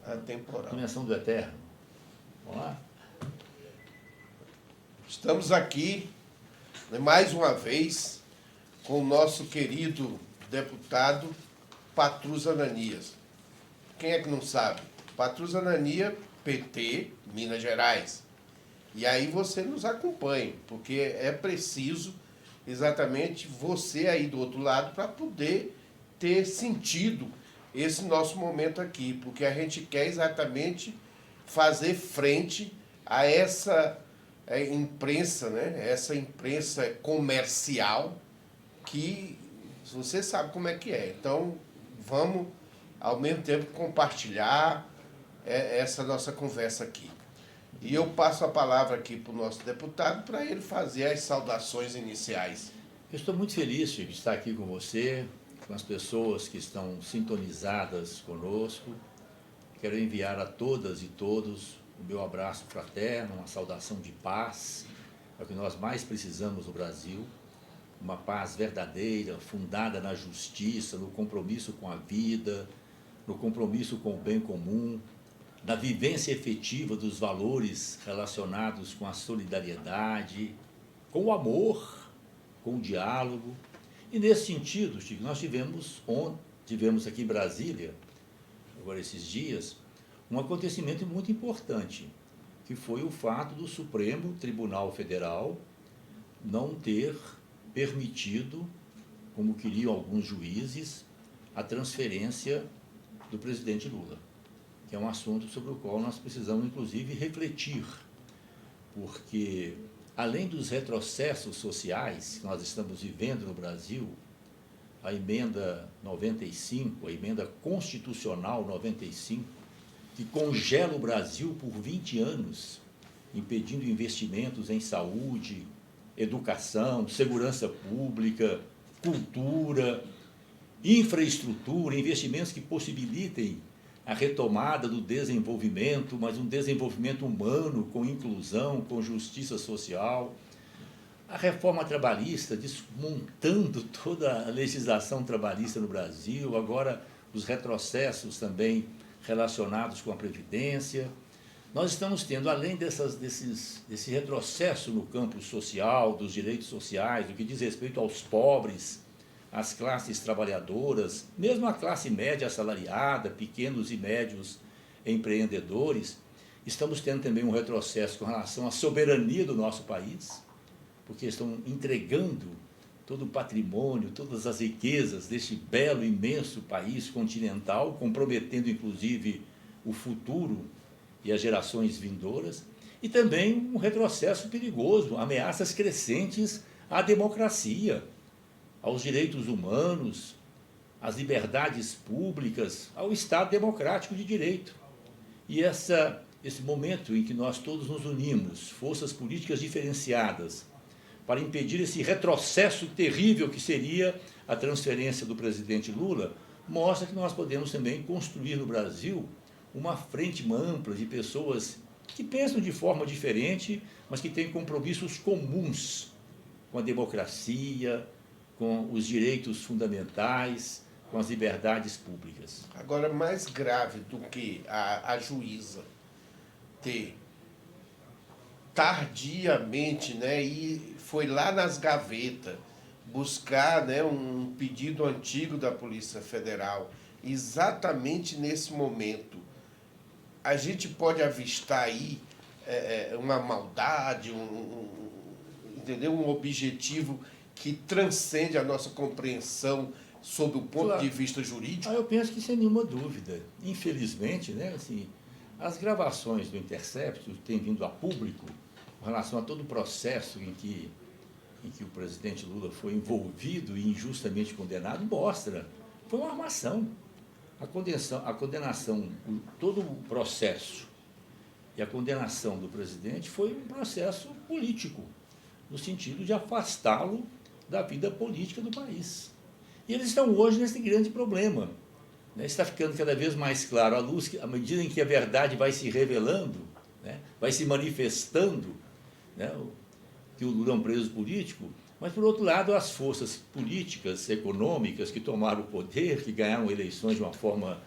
Atemporal. Dimensão do eterno. Vamos lá? Estamos aqui, né, mais uma vez, com o nosso querido deputado Patrus Ananias. Quem é que não sabe? Patrus Ananias, PT, Minas Gerais. E aí você nos acompanha, porque é preciso exatamente você aí do outro lado para poder ter sentido esse nosso momento aqui, porque a gente quer exatamente fazer frente a essa imprensa, né? Essa imprensa comercial que você sabe como é que é. Então, vamos ao mesmo tempo compartilhar essa nossa conversa aqui. E eu passo a palavra aqui para o nosso deputado para ele fazer as saudações iniciais. Eu estou muito feliz de estar aqui com você, com as pessoas que estão sintonizadas conosco. Quero enviar a todas e todos o meu abraço fraterno, uma saudação de paz, é o que nós mais precisamos no Brasil, uma paz verdadeira, fundada na justiça, no compromisso com a vida, no compromisso com o bem comum, na vivência efetiva dos valores relacionados com a solidariedade, com o amor, com o diálogo. E nesse sentido, Chico, nós tivemos aqui em Brasília, agora esses dias, um acontecimento muito importante, que foi o fato do Supremo Tribunal Federal não ter permitido, como queriam alguns juízes, a transferência do presidente Lula, que é um assunto sobre o qual nós precisamos, inclusive, refletir, porque, além dos retrocessos sociais que nós estamos vivendo no Brasil, a emenda 95, a emenda constitucional 95, que congela o Brasil por 20 anos, impedindo investimentos em saúde, educação, segurança pública, cultura, infraestrutura, investimentos que possibilitem a retomada do desenvolvimento, mas um desenvolvimento humano, com inclusão, com justiça social. A reforma trabalhista, desmontando toda a legislação trabalhista no Brasil, agora os retrocessos também relacionados com a Previdência. Nós estamos tendo, além desse retrocesso no campo social, dos direitos sociais, do que diz respeito aos pobres, às classes trabalhadoras, mesmo a classe média assalariada, pequenos e médios empreendedores, estamos tendo também um retrocesso com relação à soberania do nosso país, porque estão entregando todo o patrimônio, todas as riquezas deste belo, imenso país continental, comprometendo inclusive o futuro e as gerações vindouras, e também um retrocesso perigoso, ameaças crescentes à democracia, aos direitos humanos, às liberdades públicas, ao Estado democrático de direito. E esse momento em que nós todos nos unimos, forças políticas diferenciadas, para impedir esse retrocesso terrível que seria a transferência do presidente Lula, mostra que nós podemos também construir no Brasil uma frente ampla de pessoas que pensam de forma diferente, mas que têm compromissos comuns com a democracia, com os direitos fundamentais, com as liberdades públicas. Agora, mais grave do que a juíza ter tardiamente, né, e foi lá nas gavetas buscar, né, um pedido antigo da Polícia Federal, exatamente nesse momento, a gente pode avistar aí uma maldade, entendeu? Um objetivo que transcende a nossa compreensão sob o ponto de vista jurídico? Eu penso que sem nenhuma dúvida. Infelizmente, né, assim, as gravações do Intercept têm vindo a público com relação a todo o processo em que o presidente Lula foi envolvido e injustamente condenado, mostra. Foi uma armação. A condenação, todo o processo e a condenação do presidente foi um processo político, no sentido de afastá-lo da vida política do país. E eles estão hoje nesse grande problema. Né? Está ficando cada vez mais claro à medida em que a verdade vai se revelando, né? Vai se manifestando, né? Que o Lula é um preso político, mas, por outro lado, as forças políticas, econômicas que tomaram o poder, que ganharam eleições de uma forma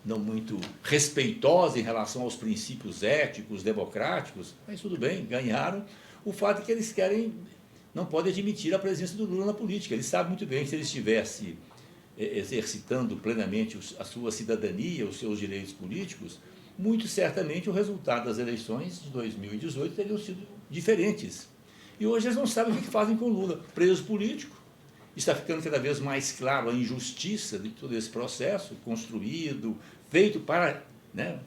não muito respeitosa em relação aos princípios éticos, democráticos, mas tudo bem, ganharam. O fato é que eles não podem admitir a presença do Lula na política. Eles sabem muito bem que se ele estivesse exercitando plenamente a sua cidadania, os seus direitos políticos, muito certamente o resultado das eleições de 2018 teriam sido diferentes. E hoje eles não sabem o que fazem com o Lula. Preso político, está ficando cada vez mais claro a injustiça de todo esse processo construído, feito para, né,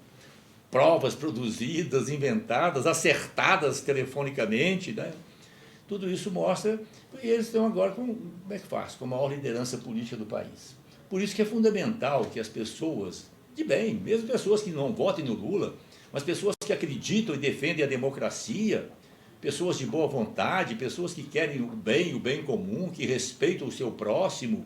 provas produzidas, inventadas, acertadas telefonicamente, né? Tudo isso mostra, e eles estão agora como é que faz? Com a maior liderança política do país. Por isso que é fundamental que as pessoas de bem, mesmo pessoas que não votem no Lula, mas pessoas que acreditam e defendem a democracia, pessoas de boa vontade, pessoas que querem o bem comum, que respeitam o seu próximo,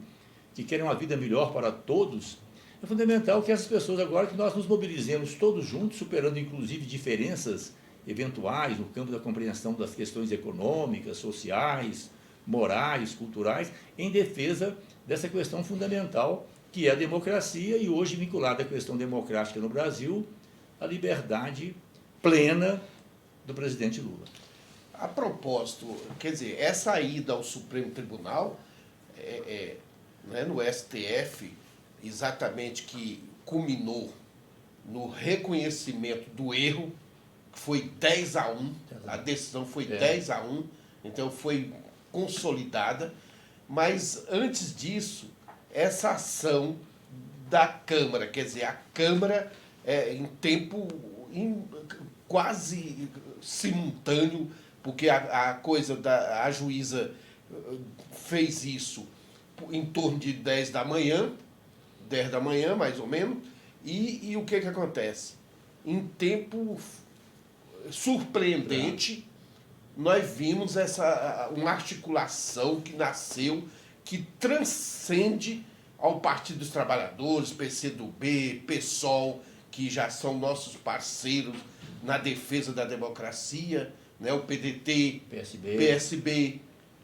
que querem uma vida melhor para todos. É fundamental que essas pessoas agora, que nós nos mobilizemos todos juntos, superando inclusive diferenças eventuais no campo da compreensão das questões econômicas, sociais, morais, culturais, em defesa dessa questão fundamental que é a democracia e hoje vinculada à questão democrática no Brasil, a liberdade plena do presidente Lula. A propósito, quer dizer, essa ida ao Supremo Tribunal, não é no STF, exatamente que culminou no reconhecimento do erro, que foi 10-1, a decisão foi 10-1, então foi consolidada, mas antes disso, essa ação da Câmara, quer dizer, a Câmara em tempo quase simultâneo, porque a juíza fez isso em torno de 10 da manhã mais ou menos, e o que acontece? Em tempo surpreendente, nós vimos uma articulação que nasceu, que transcende ao Partido dos Trabalhadores, PCdoB, PSOL, que já são nossos parceiros na defesa da democracia, né? O PDT, PSB,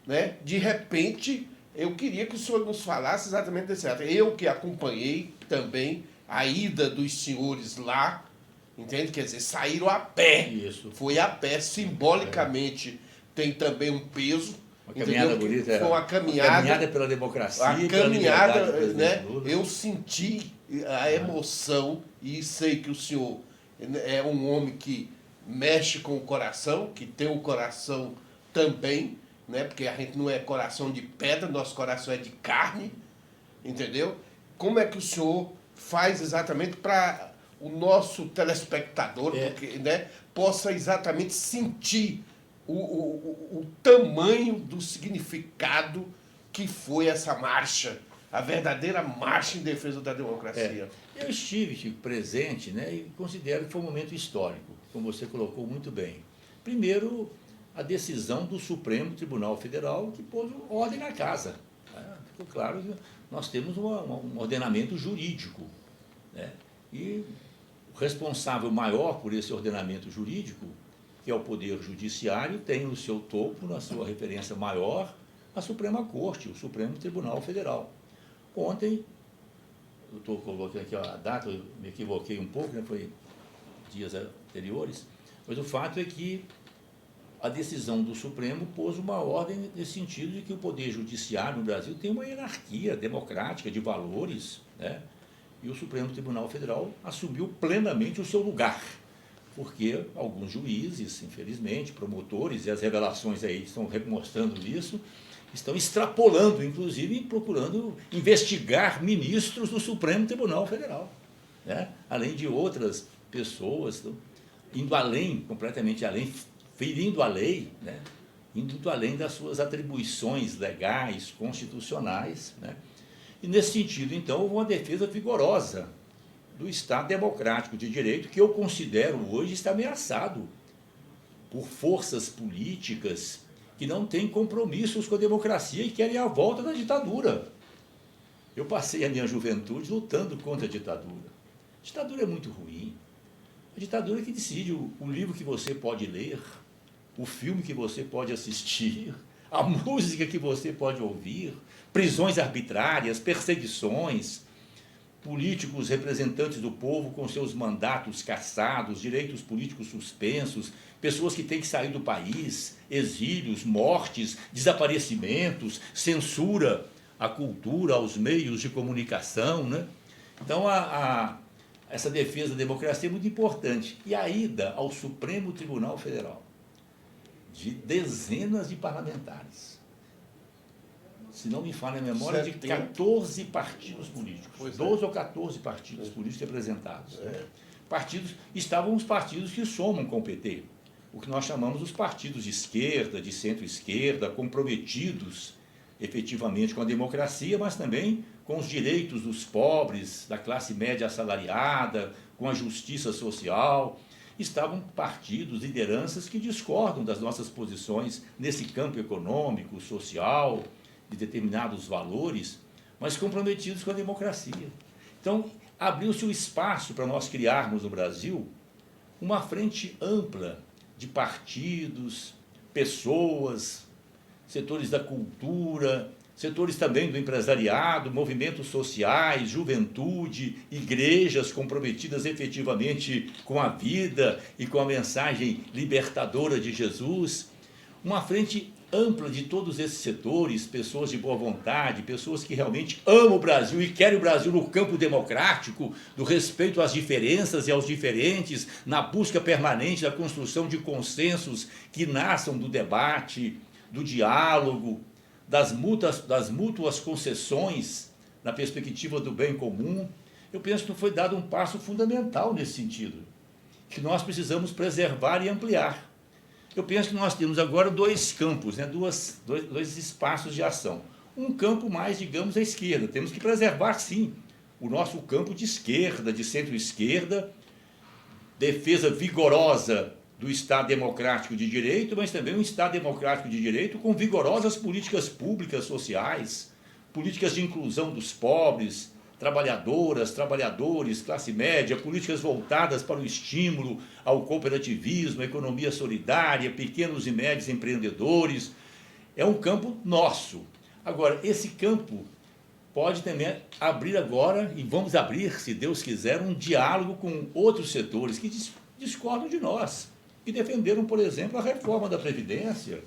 né? De repente, eu queria que o senhor nos falasse exatamente desse ato. Eu que acompanhei também a ida dos senhores lá, entende? Quer dizer, saíram a pé. Isso. Foi a pé, simbolicamente tem também um peso. Uma caminhada bonita. Foi uma caminhada pela democracia, a caminhada, pela né? Eu senti a emoção e sei que o senhor é um homem que mexe com o coração, que tem o coração também, né? Porque a gente não é coração de pedra, nosso coração é de carne, entendeu? Como é que o senhor faz exatamente para o nosso telespectador, porque, né, possa exatamente sentir o tamanho do significado que foi essa marcha, a verdadeira marcha em defesa da democracia? Eu estive presente, né, e considero que foi um momento histórico, como você colocou muito bem. Primeiro, a decisão do Supremo Tribunal Federal, que pôs ordem na casa. Ficou claro que nós temos um ordenamento jurídico, né, e o responsável maior por esse ordenamento jurídico, que é o Poder Judiciário, tem no seu topo, na sua referência maior, a Suprema Corte, o Supremo Tribunal Federal. Ontem, eu estou colocando aqui a data, eu me equivoquei um pouco, né, foi dias anteriores, mas o fato é que a decisão do Supremo pôs uma ordem nesse sentido de que o Poder Judiciário no Brasil tem uma hierarquia democrática de valores, né, e o Supremo Tribunal Federal assumiu plenamente o seu lugar, porque alguns juízes, infelizmente, promotores, e as revelações aí estão mostrando isso, estão extrapolando, inclusive procurando investigar ministros do Supremo Tribunal Federal, né? Além de outras pessoas, indo além, completamente além, ferindo a lei, né? Indo além das suas atribuições legais, constitucionais, né? E nesse sentido, então, houve uma defesa vigorosa do Estado democrático de direito, que eu considero hoje está ameaçado por forças políticas que não têm compromissos com a democracia e querem a volta da ditadura. Eu passei a minha juventude lutando contra a ditadura. A ditadura é muito ruim. A ditadura é que decide o livro que você pode ler, o filme que você pode assistir, a música que você pode ouvir, prisões arbitrárias, perseguições, políticos representantes do povo com seus mandatos cassados, direitos políticos suspensos, pessoas que têm que sair do país, exílios, mortes, desaparecimentos, censura à cultura, aos meios de comunicação, né? Então, essa defesa da democracia é muito importante. E a ida ao Supremo Tribunal Federal de dezenas de parlamentares, se não me falha a memória, de 14 partidos políticos, 12 ou 14 partidos políticos representados. Estavam os partidos que somam com o PT, o que nós chamamos os partidos de esquerda, de centro-esquerda, comprometidos efetivamente com a democracia, mas também com os direitos dos pobres, da classe média assalariada, com a justiça social. Estavam partidos, lideranças que discordam das nossas posições nesse campo econômico, social, de determinados valores, mas comprometidos com a democracia. Então, abriu-se o espaço para nós criarmos no Brasil uma frente ampla de partidos, pessoas, setores da cultura, setores também do empresariado, movimentos sociais, juventude, igrejas comprometidas efetivamente com a vida e com a mensagem libertadora de Jesus. Uma frente ampla de todos esses setores, pessoas de boa vontade, pessoas que realmente amam o Brasil e querem o Brasil no campo democrático, do respeito às diferenças e aos diferentes, na busca permanente da construção de consensos que nasçam do debate, do diálogo, das mútuas concessões na perspectiva do bem comum. Eu penso que foi dado um passo fundamental nesse sentido, que nós precisamos preservar e ampliar. Eu penso que nós temos agora dois campos, né, dois espaços de ação. Um campo mais, digamos, à esquerda. Temos que preservar, sim, o nosso campo de esquerda, de centro-esquerda, defesa vigorosa do Estado democrático de direito, mas também um Estado democrático de direito com vigorosas políticas públicas sociais, políticas de inclusão dos pobres, trabalhadoras, trabalhadores, classe média, políticas voltadas para o estímulo ao cooperativismo, à economia solidária, pequenos e médios empreendedores. É um campo nosso. Agora, esse campo pode também abrir agora, e vamos abrir, se Deus quiser, um diálogo com outros setores que discordam de nós, que defenderam, por exemplo, a reforma da Previdência,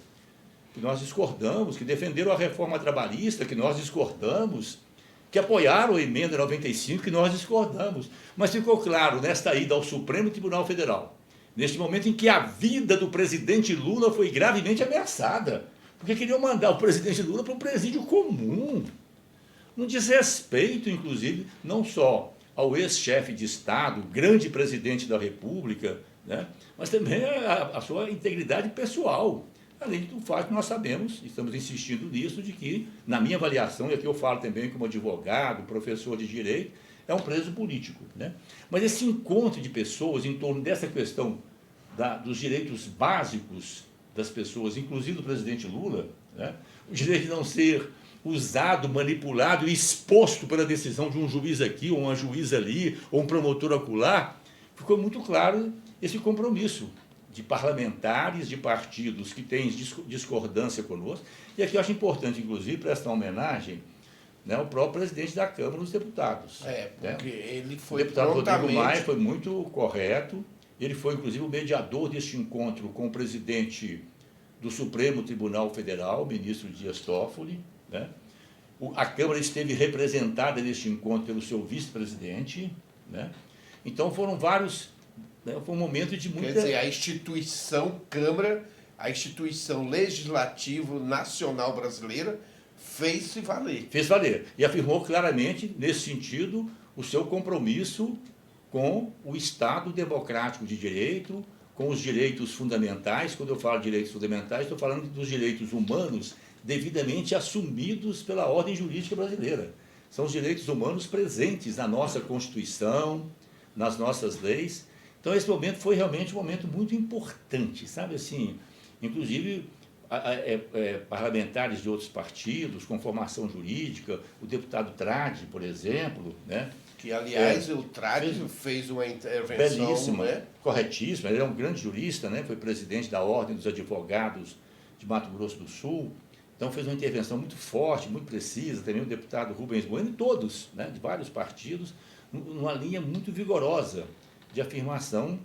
que nós discordamos, que defenderam a reforma trabalhista, que nós discordamos, que apoiaram a emenda 95, que nós discordamos. Mas ficou claro, nesta ida ao Supremo Tribunal Federal, neste momento em que a vida do presidente Lula foi gravemente ameaçada, porque queriam mandar o presidente Lula para um presídio comum, num desrespeito, inclusive, não só ao ex-chefe de Estado, grande presidente da República, né, mas também a sua integridade pessoal. Além do fato que nós sabemos, estamos insistindo nisso, de que, na minha avaliação, e aqui eu falo também como advogado, professor de direito, é um preso político, né? Mas esse encontro de pessoas em torno dessa questão dos direitos básicos das pessoas, inclusive do presidente Lula, né? O direito de não ser usado, manipulado e exposto pela decisão de um juiz aqui, ou uma juíza ali, ou um promotor acolá, ficou muito claro esse compromisso de parlamentares, de partidos que têm discordância conosco. E aqui eu acho importante, inclusive, prestar homenagem, né, ao próprio presidente da Câmara dos Deputados. Porque ele foi o deputado Rodrigo Maia foi muito correto, ele foi, inclusive, o mediador deste encontro com o presidente do Supremo Tribunal Federal, o ministro Dias Toffoli, né? A Câmara esteve representada neste encontro pelo seu vice-presidente, né? Então foram vários... Foi um momento de muita... Quer dizer, a instituição Câmara, a instituição legislativa nacional brasileira, fez-se valer. Fez valer. E afirmou claramente, nesse sentido, o seu compromisso com o Estado democrático de direito, com os direitos fundamentais. Quando eu falo de direitos fundamentais, estou falando dos direitos humanos devidamente assumidos pela ordem jurídica brasileira. São os direitos humanos presentes na nossa Constituição, nas nossas leis. Então, esse momento foi realmente um momento muito importante, sabe assim, inclusive parlamentares de outros partidos, com formação jurídica, o deputado Tradi, por exemplo, né? Que, aliás, o Tradi fez uma intervenção... Belíssima, né? Corretíssima, ele é um grande jurista, né? Foi presidente da Ordem dos Advogados de Mato Grosso do Sul, Então fez uma intervenção muito forte, muito precisa, também o deputado Rubens Bueno, e todos, né, de vários partidos, numa linha muito vigorosa de afirmação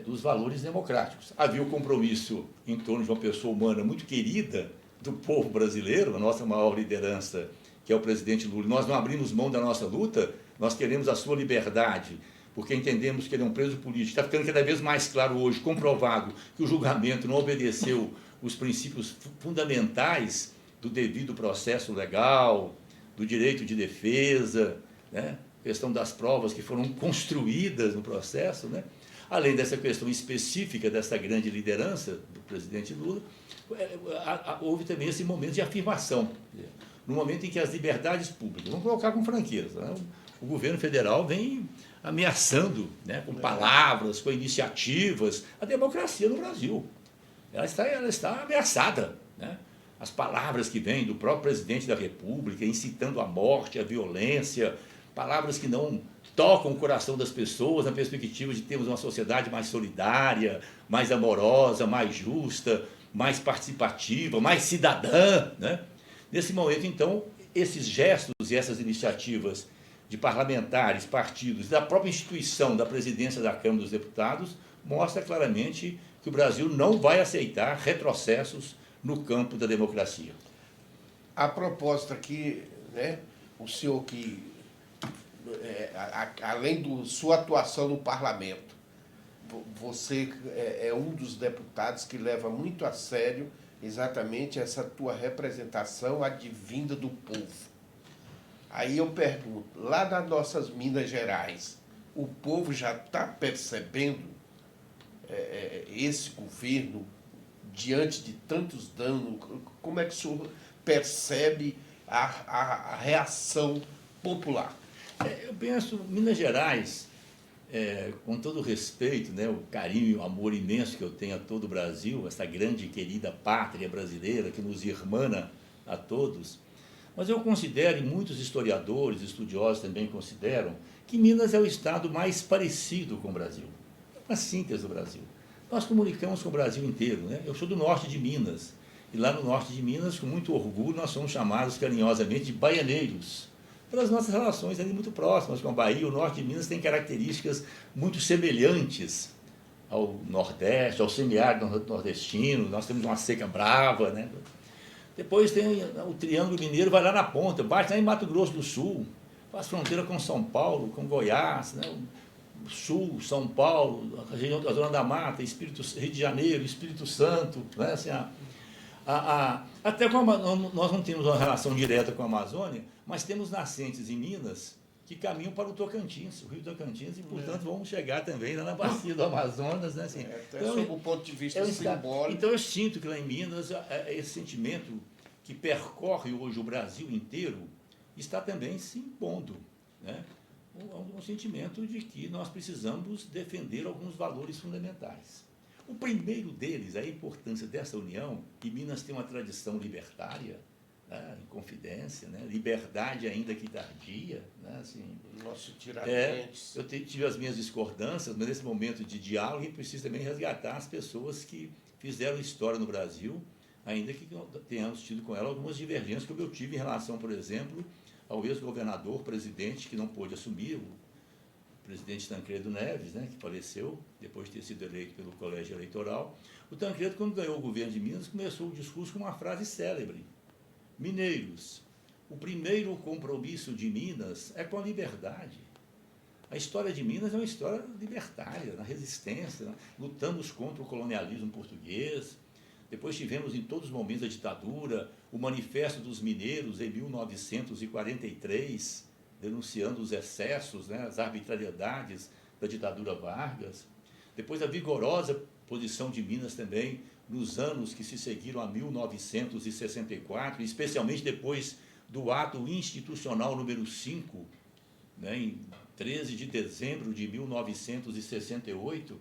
dos valores democráticos. Havia o compromisso em torno de uma pessoa humana muito querida do povo brasileiro, a nossa maior liderança, que é o presidente Lula. Nós não abrimos mão da nossa luta, nós queremos a sua liberdade, porque entendemos que ele é um preso político. Está ficando cada vez mais claro hoje, comprovado, que o julgamento não obedeceu os princípios fundamentais do devido processo legal, do direito de defesa, né? Questão das provas que foram construídas no processo, né? Além dessa questão específica dessa grande liderança do presidente Lula, houve também esse momento de afirmação, no momento em que as liberdades públicas, vamos colocar com franqueza, né? O governo federal vem ameaçando, né, com palavras, com iniciativas, a democracia no Brasil. Ela está ameaçada, né? As palavras que vêm do próprio presidente da República, incitando a morte, a violência, palavras que não tocam o coração das pessoas na perspectiva de termos uma sociedade mais solidária, mais amorosa, mais justa, mais participativa, mais cidadã, né? Nesse momento, então, esses gestos e essas iniciativas de parlamentares, partidos, da própria instituição da presidência da Câmara dos Deputados, mostra claramente que o Brasil não vai aceitar retrocessos no campo da democracia. A proposta aqui, né, o senhor que, além da sua atuação no parlamento, você é um dos deputados que leva muito a sério exatamente essa tua representação advinda do povo. Aí eu pergunto, lá nas nossas Minas Gerais, o povo já está percebendo esse governo diante de tantos danos? Como é que o senhor percebe a reação popular? Eu penso, Minas Gerais, com todo o respeito, né, o carinho e o amor imenso que eu tenho a todo o Brasil, essa grande e querida pátria brasileira que nos irmana a todos, mas eu considero, e muitos historiadores, estudiosos também consideram, que Minas é o estado mais parecido com o Brasil, uma síntese do Brasil. Nós comunicamos com o Brasil inteiro, né? Eu sou do norte de Minas, e lá no norte de Minas, com muito orgulho, nós somos chamados carinhosamente de baianeiros, pelas nossas relações ali muito próximas com a Bahia. O norte de Minas tem características muito semelhantes ao Nordeste, ao semiárido nordestino. Nós temos uma seca brava, né? Depois tem o Triângulo Mineiro, vai lá na ponta, bate lá em Mato Grosso do Sul, faz fronteira com São Paulo, com Goiás, né? Sul, São Paulo, a região da Zona da Mata, Rio de Janeiro, Espírito Santo, né? Assim, até com nós não temos uma relação direta com a Amazônia, mas temos nascentes em Minas que caminham para o Tocantins, o Rio Tocantins, e, portanto, vão chegar também lá na bacia do Amazonas, né? Assim, até então, sob o ponto de vista simbólico. Então, eu sinto que lá em Minas, esse sentimento que percorre hoje o Brasil inteiro está também se impondo, né? Um sentimento de que nós precisamos defender alguns valores fundamentais. O primeiro deles é a importância dessa união, e Minas tem uma tradição libertária, né, em Confidência, né, liberdade ainda que tardia, né, assim, nosso Tiradentes. Eu tive as minhas discordâncias, mas nesse momento de diálogo a gente precisa também resgatar as pessoas que fizeram história no Brasil, ainda que tenhamos tido com ela algumas divergências, como eu tive em relação, por exemplo, ao ex-governador, presidente, que não pôde assumir, o presidente Tancredo Neves, né, que faleceu depois de ter sido eleito pelo colégio eleitoral. O Tancredo, quando ganhou o governo de Minas, começou o discurso com uma frase célebre: mineiros, o primeiro compromisso de Minas é com a liberdade. A história de Minas é uma história libertária, na resistência, né? Lutamos contra o colonialismo português. Depois tivemos em todos os momentos da ditadura o Manifesto dos Mineiros, em 1943, denunciando os excessos, né, as arbitrariedades da ditadura Vargas. Depois a vigorosa posição de Minas também nos anos que se seguiram a 1964, especialmente depois do ato institucional número 5, né, em 13 de dezembro de 1968,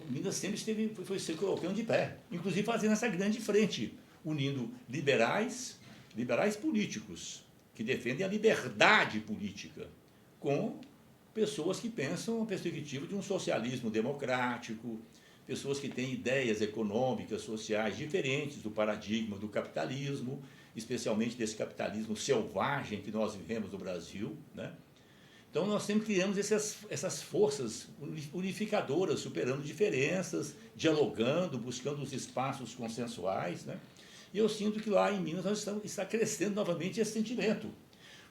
Minas sempre foi se colocando de pé, inclusive fazendo essa grande frente, unindo liberais políticos, que defendem a liberdade política, com pessoas que pensam a perspectiva de um socialismo democrático, pessoas que têm ideias econômicas, sociais diferentes do paradigma do capitalismo, especialmente desse capitalismo selvagem que nós vivemos no Brasil, né? Então, nós sempre criamos essas forças unificadoras, superando diferenças, dialogando, buscando os espaços consensuais, né? E eu sinto que lá em Minas está crescendo novamente esse sentimento,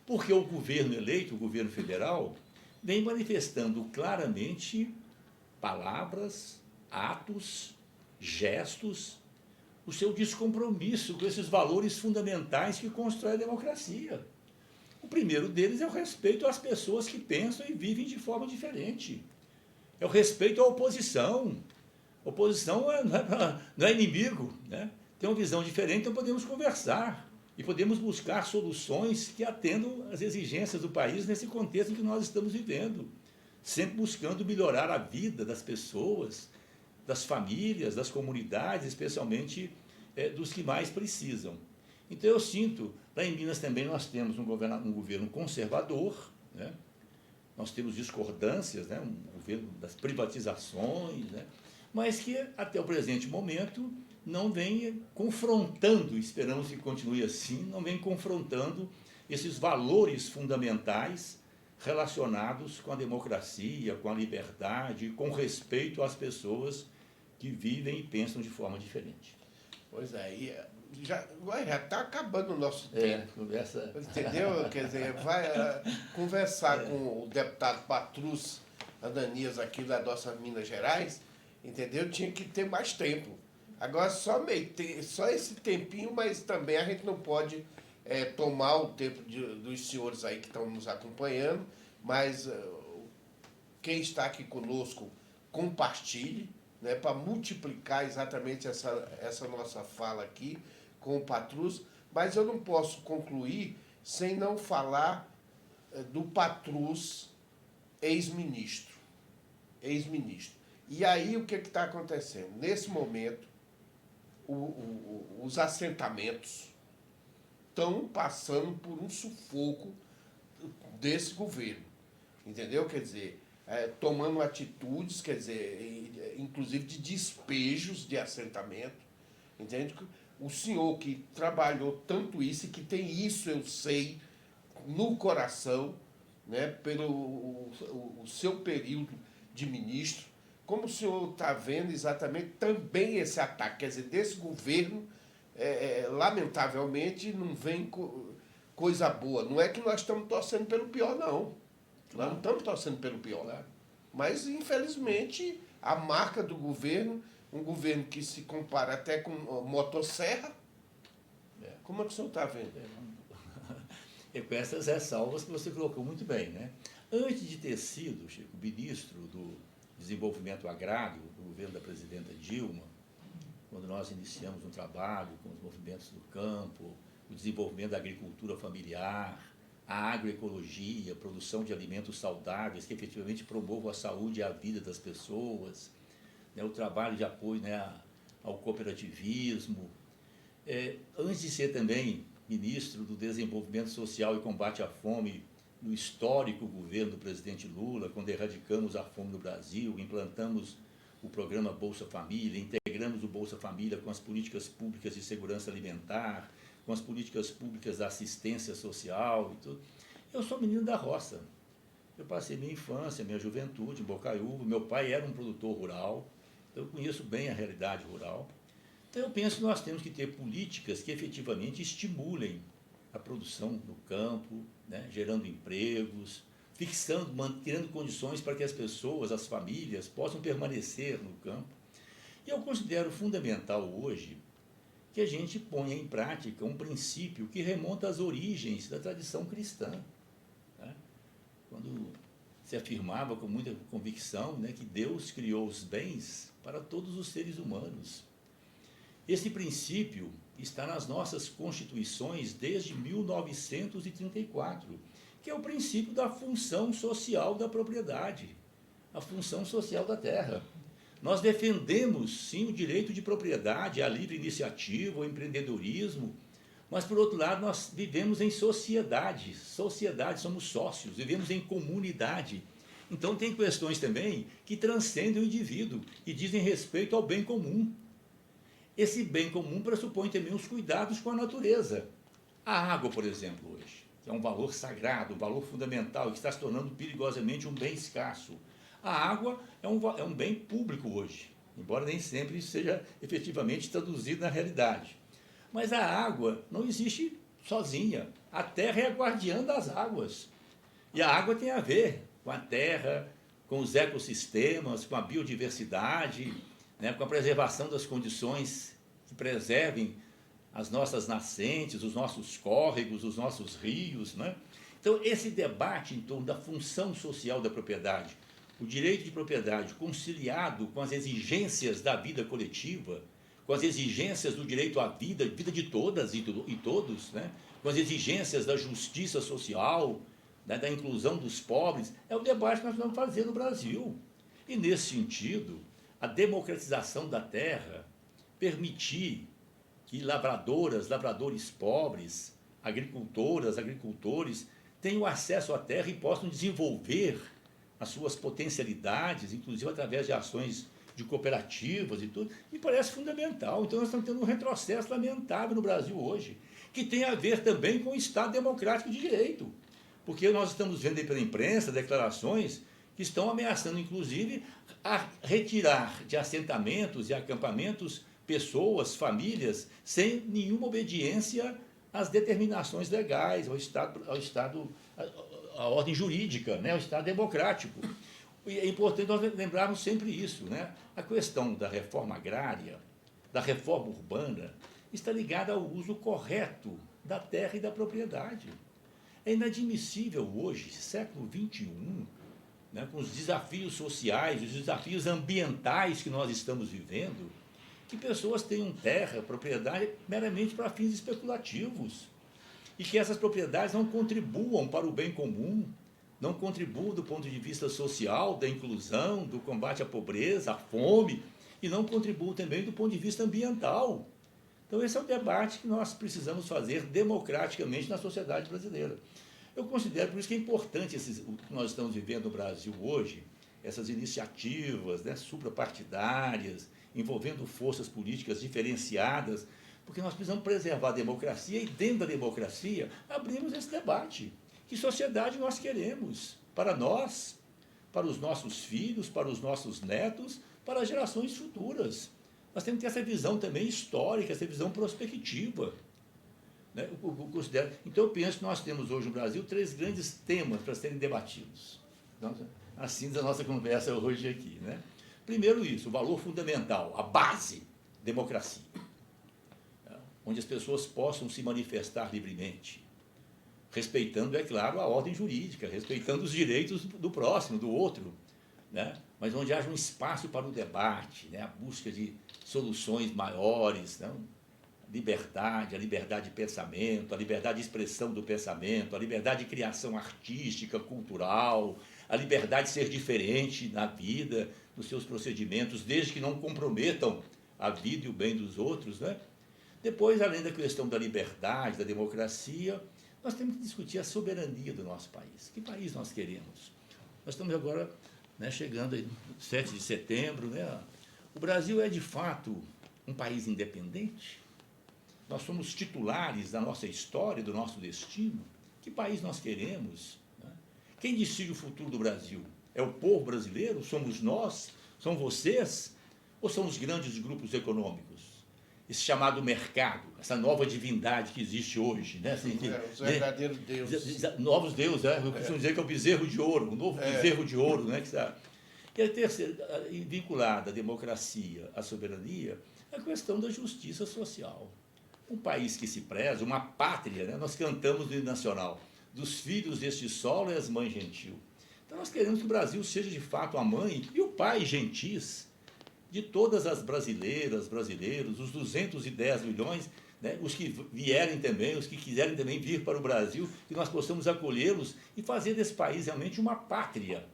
porque o governo eleito, o governo federal, vem manifestando claramente palavras, atos, gestos, o seu descompromisso com esses valores fundamentais que constroem a democracia. O primeiro deles é o respeito às pessoas que pensam e vivem de forma diferente. É o respeito à oposição. Oposição não é inimigo, né? Tem uma visão diferente, então podemos conversar e podemos buscar soluções que atendam às exigências do país nesse contexto em que nós estamos vivendo, sempre buscando melhorar a vida das pessoas, das famílias, das comunidades, especialmente dos que mais precisam. Então eu sinto, lá em Minas também nós temos um governo conservador, né? Nós temos discordâncias, né? Um governo das privatizações, né? Mas que até o presente momento não vem confrontando, esperamos que continue assim, não vem confrontando esses valores fundamentais relacionados com a democracia, com a liberdade, com respeito às pessoas que vivem e pensam de forma diferente. Pois é, e já está acabando o nosso tempo. Conversa... Entendeu? Quer dizer, vai conversar com o deputado Patrus Ananias aqui da nossa Minas Gerais, entendeu? Tinha que ter mais tempo. Agora só esse tempinho, mas também a gente não pode tomar o tempo dos senhores aí que estão nos acompanhando, mas quem está aqui conosco, compartilhe, né, para multiplicar exatamente essa nossa fala aqui com o Patrus, mas eu não posso concluir sem não falar do Patrus, ex-ministro. E aí o que está acontecendo? Nesse momento, os assentamentos estão passando por um sufoco desse governo, entendeu? Quer dizer, tomando atitudes, quer dizer, inclusive de despejos de assentamento, entende? O senhor que trabalhou tanto isso e que tem isso, eu sei, no coração, né, pelo o seu período de ministro, como o senhor está vendo exatamente também esse ataque, quer dizer, desse governo, lamentavelmente, não vem coisa boa. Não é que nós estamos torcendo pelo pior, não. Nós não estamos torcendo pelo pior. Né? Mas, infelizmente, a marca do governo, um governo que se compara até com motosserra, como é que o senhor está vendo? E com essas ressalvas que você colocou muito bem, né? Antes de ter sido, Chico, ministro do Desenvolvimento Agrário do governo da presidenta Dilma, quando nós iniciamos um trabalho com os movimentos do campo, o desenvolvimento da agricultura familiar, a agroecologia, a produção de alimentos saudáveis que efetivamente promovam a saúde e a vida das pessoas, né, o trabalho de apoio, né, ao cooperativismo. Antes de ser também ministro do Desenvolvimento Social e Combate à Fome, no histórico governo do presidente Lula, quando erradicamos a fome no Brasil, implantamos o programa Bolsa Família, integramos o Bolsa Família com as políticas públicas de segurança alimentar, com as políticas públicas da assistência social e tudo. Eu sou menino da roça. Eu passei minha infância, minha juventude em Bocaiúva. Meu pai era um produtor rural, então eu conheço bem a realidade rural. Então eu penso que nós temos que ter políticas que efetivamente estimulem a produção no campo, né, gerando empregos, criando condições para que as pessoas, as famílias, possam permanecer no campo. E eu considero fundamental hoje que a gente ponha em prática um princípio que remonta às origens da tradição cristã. Né? Quando se afirmava com muita convicção, né, que Deus criou os bens para todos os seres humanos. Esse princípio está nas nossas constituições desde 1934, que é o princípio da função social da propriedade, a função social da terra. Nós defendemos, sim, o direito de propriedade, a livre iniciativa, o empreendedorismo, mas, por outro lado, nós vivemos em sociedade, somos sócios, vivemos em comunidade. Então tem questões também que transcendem o indivíduo e dizem respeito ao bem comum. Esse bem comum pressupõe também os cuidados com a natureza. A água, por exemplo, hoje, que é um valor sagrado, um valor fundamental, que está se tornando perigosamente um bem escasso. A água é um bem público hoje, embora nem sempre isso seja efetivamente traduzido na realidade. Mas a água não existe sozinha. A terra é a guardiã das águas. E a água tem a ver com a terra, com os ecossistemas, com a biodiversidade, né, com a preservação das condições que preservem as nossas nascentes, os nossos córregos, os nossos rios. Né? Então, esse debate em torno da função social da propriedade, o direito de propriedade conciliado com as exigências da vida coletiva, com as exigências do direito à vida, vida de todas e todos, né? Com as exigências da justiça social, né? Da inclusão dos pobres, é o debate que nós vamos fazer no Brasil. E, nesse sentido, a democratização da terra, permitir que lavradores pobres, agricultoras, agricultores, tenham acesso à terra e possam desenvolver as suas potencialidades, inclusive através de ações de cooperativas e tudo, me parece fundamental. Então nós estamos tendo um retrocesso lamentável no Brasil hoje, que tem a ver também com o Estado democrático de direito. Porque nós estamos vendo aí pela imprensa declarações que estão ameaçando, inclusive, a retirar de assentamentos e acampamentos pessoas, famílias, sem nenhuma obediência às determinações legais, à ordem jurídica, né, ao Estado democrático. E é importante nós lembrarmos sempre isso, né? A questão da reforma agrária, da reforma urbana, está ligada ao uso correto da terra e da propriedade. É inadmissível hoje, século XXI, né, com os desafios sociais, os desafios ambientais que nós estamos vivendo, que pessoas tenham terra, propriedade, meramente para fins especulativos. E que essas propriedades não contribuam para o bem comum, não contribuam do ponto de vista social, da inclusão, do combate à pobreza, à fome, e não contribuam também do ponto de vista ambiental. Então esse é o debate que nós precisamos fazer democraticamente na sociedade brasileira. Eu considero, por isso que é importante o que nós estamos vivendo no Brasil hoje, essas iniciativas, né, suprapartidárias, envolvendo forças políticas diferenciadas, porque nós precisamos preservar a democracia e, dentro da democracia, abrimos esse debate. Que sociedade nós queremos para nós, para os nossos filhos, para os nossos netos, para as gerações futuras. Nós temos que ter essa visão também histórica, essa visão prospectiva. Né? Então, eu penso que nós temos hoje no Brasil 3 grandes temas para serem debatidos. Então, assim da nossa conversa hoje aqui. Né? Primeiro isso, o valor fundamental, a base, democracia. Onde as pessoas possam se manifestar livremente, respeitando, é claro, a ordem jurídica, respeitando os direitos do próximo, do outro, né? Mas onde haja um espaço para o debate, né? A busca de soluções maiores, né? A liberdade de pensamento, a liberdade de expressão do pensamento, a liberdade de criação artística, cultural, a liberdade de ser diferente na vida, nos seus procedimentos, desde que não comprometam a vida e o bem dos outros, né? Depois, além da questão da liberdade, da democracia, nós temos que discutir a soberania do nosso país. Que país nós queremos? Nós estamos agora, né, chegando aí, 7 de setembro. Né? O Brasil é, de fato, um país independente? Nós somos titulares da nossa história, do nosso destino? Que país nós queremos? Né? Quem decide o futuro do Brasil? É o povo brasileiro? Somos nós? São vocês? Ou são os grandes grupos econômicos? Esse chamado mercado, essa nova divindade que existe hoje. Né? Assim, os verdadeiros deuses. Novos deuses, né? Eu costumo dizer que é o bezerro de ouro, o novo bezerro de ouro. Né? E a terceira, vinculada à democracia, à soberania, é a questão da justiça social. Um país que se preza, uma pátria, né? Nós cantamos no hino nacional, dos filhos deste solo e as mães gentil. Então nós queremos que o Brasil seja de fato a mãe e o pai gentis de todas as brasileiras, brasileiros, os 210 milhões, né, os que vierem também, os que quiserem também vir para o Brasil, que nós possamos acolhê-los e fazer desse país realmente uma pátria,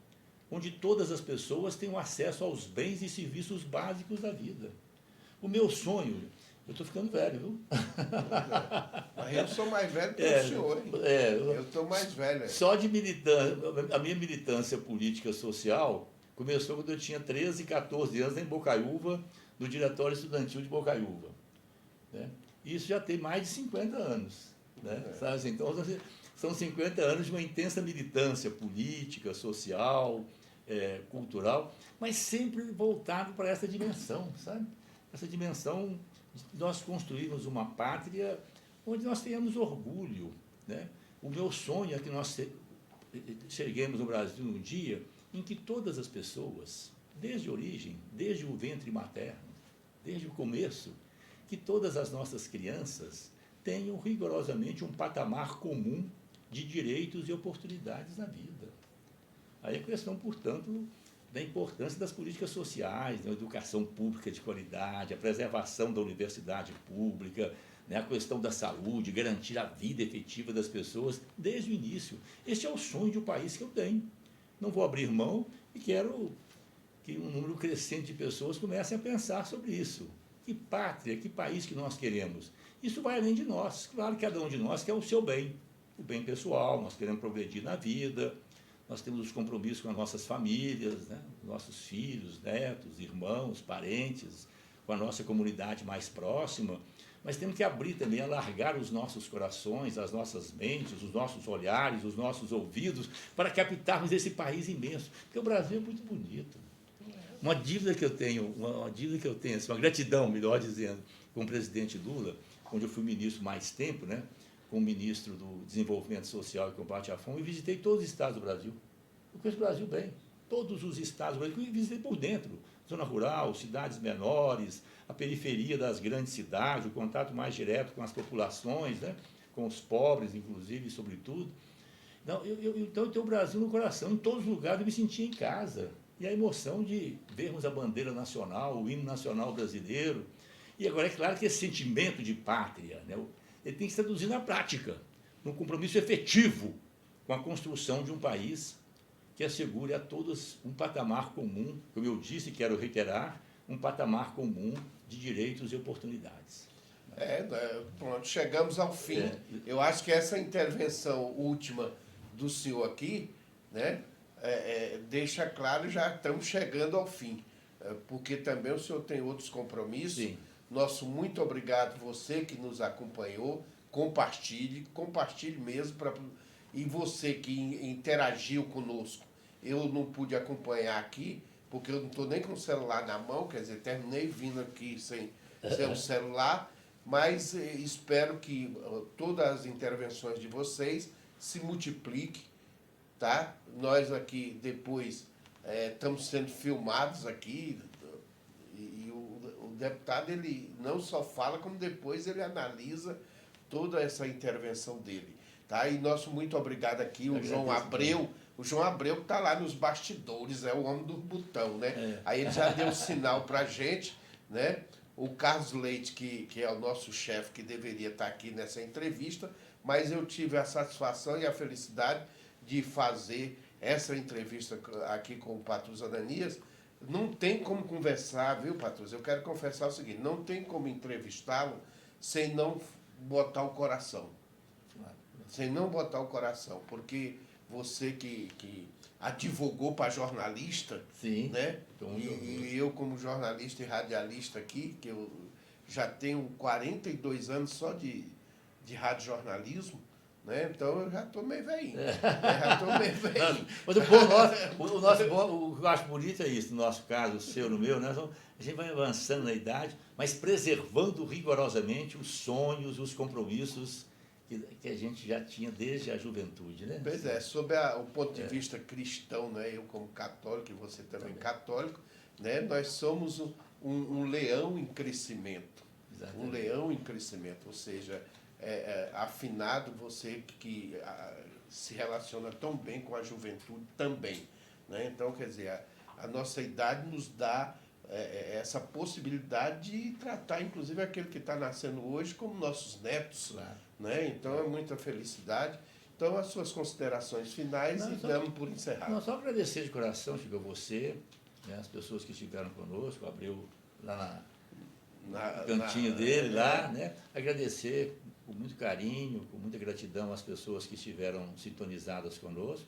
onde todas as pessoas tenham acesso aos bens e serviços básicos da vida. O meu sonho, Eu estou ficando velho, viu? Mas eu sou mais velho que o senhor, hein? Eu estou mais velho. Só de militância, a minha militância política social começou quando eu tinha 13, 14 anos em Bocaiúva, no Diretório Estudantil de Bocaiúva. Né? Isso já tem mais de 50 anos. Né? Sabe assim? Então, são 50 anos de uma intensa militância política, social, cultural, mas sempre voltado para essa dimensão, sabe? Essa dimensão de nós construirmos uma pátria onde nós tenhamos orgulho. Né? O meu sonho é que nós cheguemos no Brasil um dia em que todas as pessoas, desde a origem, desde o ventre materno, desde o começo, que todas as nossas crianças tenham rigorosamente um patamar comum de direitos e oportunidades na vida. Aí a questão, portanto, da importância das políticas sociais, da educação pública de qualidade, a preservação da universidade pública, né, a questão da saúde, garantir a vida efetiva das pessoas desde o início. Este é o sonho de um país que eu tenho. Não vou abrir mão e quero que um número crescente de pessoas comecem a pensar sobre isso. Que pátria, que país que nós queremos? Isso vai além de nós. Claro que cada um de nós quer o seu bem, o bem pessoal, nós queremos progredir na vida, nós temos os compromissos com as nossas famílias, né? Nossos filhos, netos, irmãos, parentes, com a nossa comunidade mais próxima, mas temos que abrir também, alargar os nossos corações, as nossas mentes, os nossos olhares, os nossos ouvidos, para captarmos esse país imenso, porque o Brasil é muito bonito. Uma dívida que eu tenho, assim, uma gratidão, melhor dizendo, com o presidente Lula, onde eu fui ministro mais tempo, né? Como ministro do Desenvolvimento Social e Combate à Fome, e visitei todos os estados do Brasil. Eu conheço o Brasil bem, todos os estados do Brasil, e visitei por dentro, zona rural, cidades menores, a periferia das grandes cidades, o contato mais direto com as populações, né? Com os pobres, inclusive, sobretudo. Então, eu tenho o Brasil no coração, em todos os lugares eu me sentia em casa. E a emoção de vermos a bandeira nacional, o hino nacional brasileiro. E agora, é claro que esse sentimento de pátria, né? Ele tem que se traduzir na prática, num compromisso efetivo com a construção de um país que assegure a todos um patamar comum, como eu disse, quero reiterar, um patamar comum de direitos e oportunidades. Pronto, chegamos ao fim. Eu acho que essa intervenção última do senhor aqui, né, deixa claro, já estamos chegando ao fim, porque também o senhor tem outros compromissos. Sim. Nosso muito obrigado você que nos acompanhou, compartilhe mesmo, e você que interagiu conosco. Eu não pude acompanhar aqui, porque eu não estou nem com o celular na mão, quer dizer, terminei vindo aqui sem o celular, mas espero que todas as intervenções de vocês se multipliquem, tá? Nós aqui depois estamos sendo filmados aqui, e o deputado ele não só fala, como depois ele analisa toda essa intervenção dele. Tá? E nosso muito obrigado aqui, o João Abreu. O João Abreu que está lá nos bastidores, é o homem do botão, né? Aí ele já deu sinal para a gente, né? O Carlos Leite, que é o nosso chefe, que deveria estar aqui nessa entrevista, mas eu tive a satisfação e a felicidade de fazer essa entrevista aqui com o Patrus Ananias. Não tem como conversar, viu, Patrus? Eu quero confessar o seguinte, não tem como entrevistá-lo sem não botar o coração. Sem não botar o coração, porque você que advogou para jornalista, sim, né? E eu como jornalista e radialista aqui, que eu já tenho 42 anos só de radiojornalismo, né? Então eu já estou meio velhinho. Mas o que eu acho bonito é isso, no nosso caso, o seu, no meu, né? A gente vai avançando na idade, mas preservando rigorosamente os sonhos, os compromissos que a gente já tinha desde a juventude, né? Pois sob o ponto de vista cristão, né? Eu como católico e você também católico, né? Nós somos um leão em crescimento. Exatamente. Um leão em crescimento, ou seja, afinado, você que se relaciona tão bem com a juventude também, né? Então, quer dizer, a nossa idade nos dá essa possibilidade de tratar, inclusive, aquele que está nascendo hoje como nossos netos, claro, né? Então, é muita felicidade. Então, as suas considerações finais e damos por encerrado. Não, só agradecer de coração, Chico, a você, né, as pessoas que estiveram conosco, Abreu lá no cantinho dele lá, né? Agradecer com muito carinho, com muita gratidão às pessoas que estiveram sintonizadas conosco,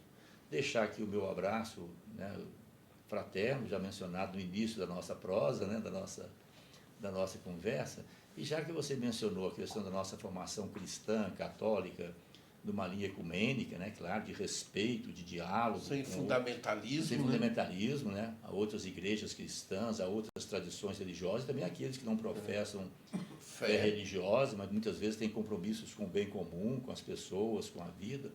deixar aqui o meu abraço, né, fraterno, já mencionado no início da nossa prosa, né, da nossa conversa, e já que você mencionou a questão da nossa formação cristã, católica, numa linha ecumênica, né, claro, de respeito, de diálogo. Sem fundamentalismo. Sem fundamentalismo, né, a outras igrejas cristãs, a outras tradições religiosas, também aqueles que não professam fé religiosa, mas muitas vezes têm compromissos com o bem comum, com as pessoas, com a vida.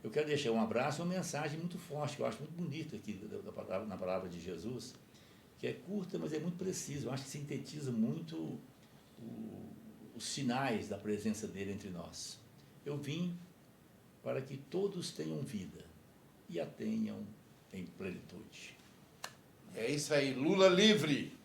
Eu quero deixar um abraço e uma mensagem muito forte, que eu acho muito bonita aqui na palavra de Jesus, que é curta, mas é muito precisa. Eu acho que sintetiza muito os sinais da presença dele entre nós. Eu vim para que todos tenham vida e a tenham em plenitude. É isso aí, Lula livre!